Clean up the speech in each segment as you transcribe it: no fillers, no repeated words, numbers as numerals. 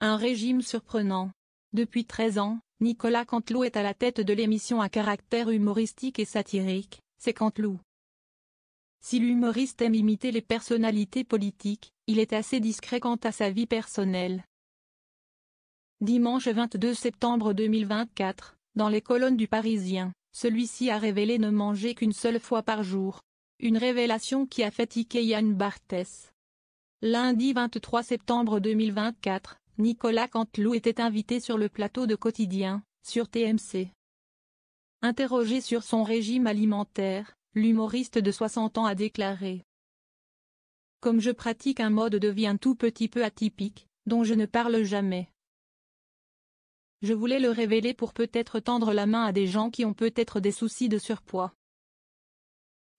Un régime surprenant. Depuis 13 ans, Nicolas Canteloup est à la tête de l'émission à caractère humoristique et satirique, C'est Canteloup. Si l'humoriste aime imiter les personnalités politiques, il est assez discret quant à sa vie personnelle. Dimanche 22 septembre 2024, dans les colonnes du Parisien, celui-ci a révélé ne manger qu'une seule fois par jour. Une révélation qui a fait tiquer Yann Barthès. Lundi 23 septembre 2024, Nicolas Canteloup était invité sur le plateau de Quotidien, sur TMC. Interrogé sur son régime alimentaire, l'humoriste de 60 ans a déclaré : « Comme je pratique un mode de vie un tout petit peu atypique, dont je ne parle jamais. Je voulais le révéler pour peut-être tendre la main à des gens qui ont peut-être des soucis de surpoids.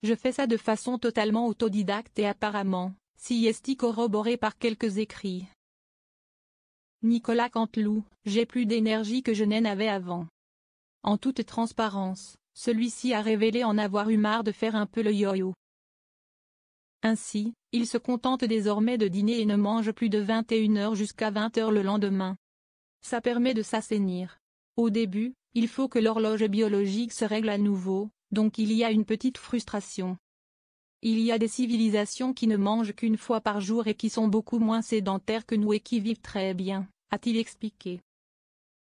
Je fais ça de façon totalement autodidacte et apparemment, si est corroboré par quelques écrits. Nicolas Canteloup, j'ai plus d'énergie que je n'en avais avant. » En toute transparence, celui-ci a révélé en avoir eu marre de faire un peu le yo-yo. Ainsi, il se contente désormais de dîner et ne mange plus de 21h jusqu'à 20h le lendemain. Ça permet de s'assainir. Au début, il faut que l'horloge biologique se règle à nouveau, donc il y a une petite frustration. Il y a des civilisations qui ne mangent qu'une fois par jour et qui sont beaucoup moins sédentaires que nous et qui vivent très bien, a-t-il expliqué.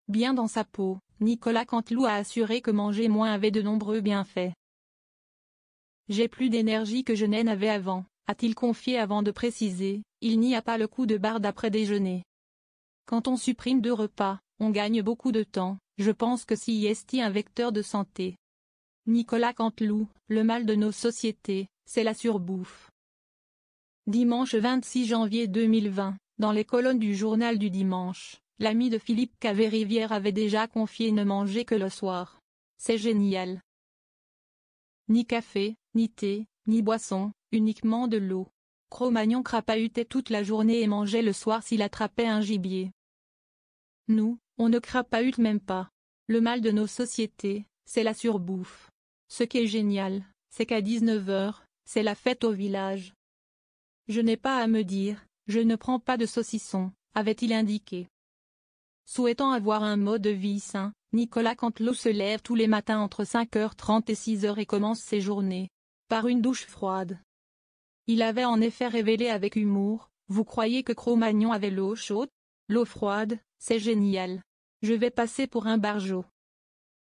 Bien dans sa peau, Nicolas Canteloup a assuré que manger moins avait de nombreux bienfaits. J'ai plus d'énergie que je n'en avais avant, a-t-il confié avant de préciser, il n'y a pas le coup de barre d'après-déjeuner. Quand on supprime 2 repas, on gagne beaucoup de temps, je pense que si est un vecteur de santé. Nicolas Canteloup, le mal de nos sociétés, c'est la surbouffe. Dimanche 26 janvier 2020, dans les colonnes du journal du dimanche, l'ami de Philippe Caverivière avait déjà confié ne manger que le soir. C'est génial. Ni café, ni thé, ni boisson, uniquement de l'eau. Cro-Magnon crapahutait toute la journée et mangeait le soir s'il attrapait un gibier. Nous, on ne crapahute même pas. Le mal de nos sociétés, c'est la surbouffe. Ce qui est génial, c'est qu'à 19h, c'est la fête au village. Je n'ai pas à me dire, je ne prends pas de saucisson, avait-il indiqué. Souhaitant avoir un mode de vie sain, Nicolas Canteloup se lève tous les matins entre 5h30 et 6h et commence ses journées par une douche froide. Il avait en effet révélé avec humour : « Vous croyez que Cro-Magnon avait l'eau chaude ? L'eau froide, c'est génial. Je vais passer pour un barjot. »